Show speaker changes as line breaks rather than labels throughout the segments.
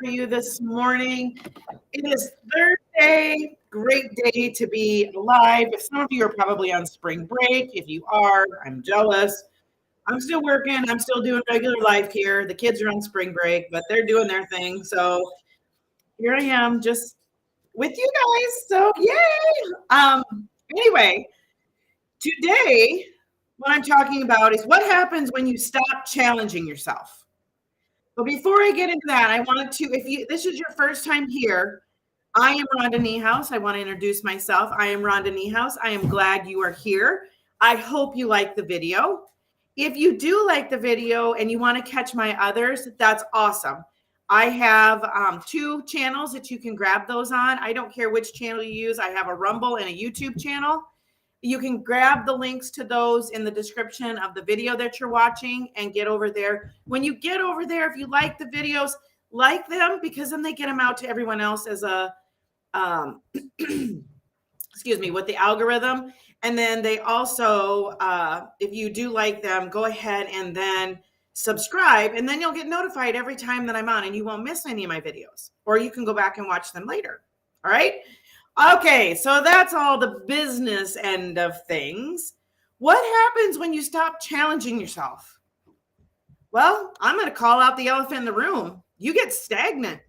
are you this morning? It is Thursday. Great day to be alive. Some of you are probably on spring break. If you are, I'm jealous. I'm still working. I'm still doing regular life here. The kids are on spring break, but they're doing their thing. So here I am just with you guys. So yay. Anyway, today what I'm talking about is what happens when you stop challenging yourself. But before I get into that, I wanted to, if you this is your first time here, I am Rhonda Niehaus. I want to introduce myself. I am Rhonda Niehaus. I am glad you are here. I hope you like the video. If you do like the video and you want to catch my others, that's awesome. I have two channels that you can grab those on. I don't care which channel you use. I have a Rumble and a YouTube channel. You can grab the links to those in the description of the video that you're watching and get over there. When you get over there, if you like the videos, like them because then they get them out to everyone else as a, excuse me, with the algorithm. And then they also, if you do like them, go ahead and then subscribe and then you'll get notified every time that I'm on and you won't miss any of my videos, or you can go back and watch them later. All right. Okay, so that's all the business end of things. What happens when you stop challenging yourself? Well, I'm going to call out the elephant in the room. You get stagnant.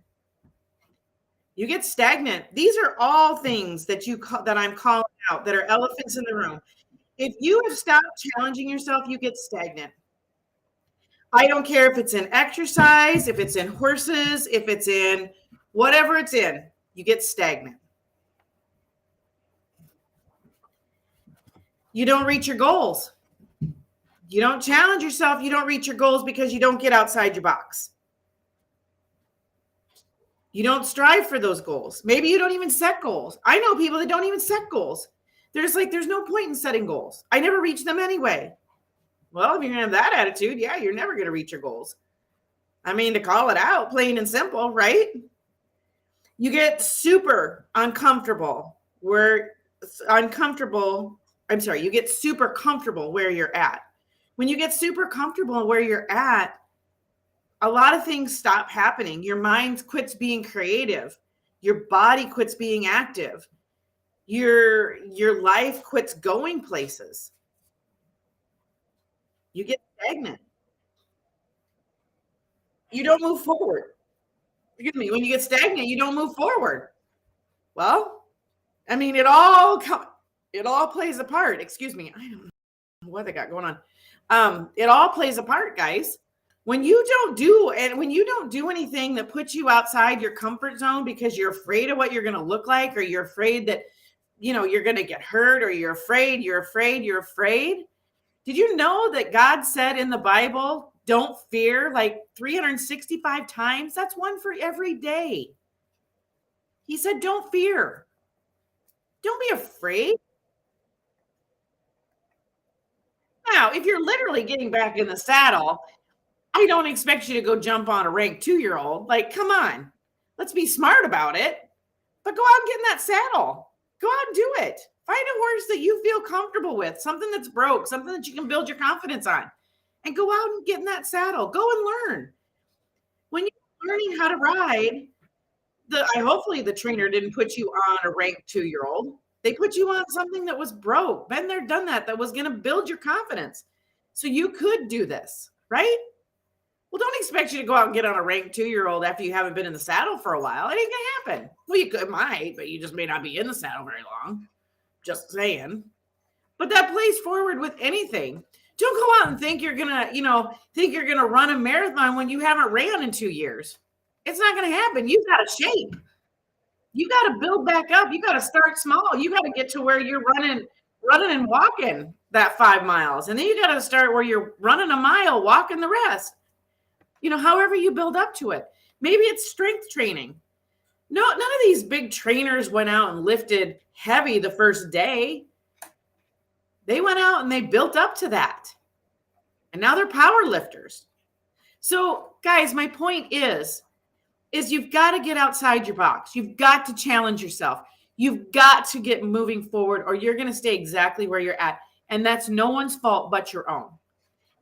You get stagnant. These are all things that that I'm calling out that are elephants in the room. If you have stopped challenging yourself, you get stagnant. I don't care if it's in exercise, if it's in horses, if it's in whatever it's in, you get stagnant. You don't reach your goals. You don't challenge yourself. You don't reach your goals because you don't get outside your box. You don't strive for those goals. Maybe you don't even set goals. I know people that don't even set goals. There's no point in setting goals. I never reach them anyway. Well, if you're going to have that attitude, yeah, you're never going to reach your goals. I mean, to call it out, plain and simple, right? You get super uncomfortable you get super comfortable where you're at. When you get super comfortable where you're at, a lot of things stop happening. Your mind quits being creative. Your body quits being active. Your life quits going places. You get stagnant. You don't move forward. Excuse me. When you get stagnant, you don't move forward. Well, I mean, it all plays a part. Excuse me. I don't know what they got going on. It all plays a part, guys. When you don't do anything that puts you outside your comfort zone because you're afraid of what you're going to look like, or you're afraid that, you're going to get hurt, or you're afraid. Did you know that God said in the Bible, don't fear, like 365 times? That's one for every day. He said, don't fear. Don't be afraid. Now, if you're literally getting back in the saddle, I don't expect you to go jump on a rank 2-year-old. Like, come on, let's be smart about it. But go out and get in that saddle. Go out and do it. Find a horse that you feel comfortable with, something that's broke, something that you can build your confidence on, and go out and get in that saddle. Go and learn. When you're learning how to ride, hopefully the trainer didn't put you on a rank 2-year-old. They put you on something that was broke. Been there, done that was going to build your confidence. So you could do this, right? Well, don't expect you to go out and get on a rank 2-year-old after you haven't been in the saddle for a while. It ain't going to happen. Well, you might, but you just may not be in the saddle very long. Just saying. But that plays forward with anything. Don't go out and think you're going to run a marathon when you haven't ran in 2 years. It's not going to happen. You've got to shape. You got to build back up. You got to start small. You got to get to where you're running and walking that 5 miles. And then you got to start where you're running a mile, walking the rest. However you build up to it. Maybe it's strength training. No, none of these big trainers went out and lifted heavy the first day. They went out and they built up to that. And now they're power lifters. So, guys, my point is you've got to get outside your box. You've got to challenge yourself. You've got to get moving forward, or you're going to stay exactly where you're at. And that's no one's fault but your own.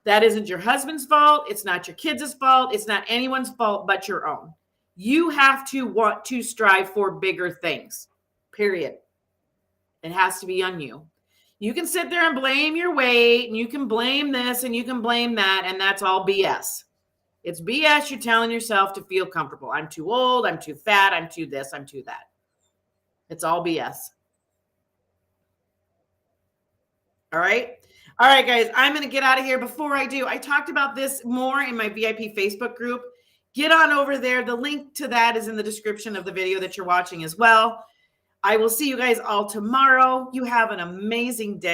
That isn't your husband's fault. It's not your kids' fault. It's not anyone's fault but your own. You have to want to strive for bigger things, period. It has to be on you. You can sit there and blame your weight, and you can blame this, and you can blame that, and that's all BS. It's BS you're telling yourself to feel comfortable. I'm too old, I'm too fat, I'm too this, I'm too that. It's all BS. All right. All right, guys, I'm going to get out of here. Before I do, I talked about this more in my VIP Facebook group. Get on over there. The link to that is in the description of the video that you're watching as well. I will see you guys all tomorrow. You have an amazing day.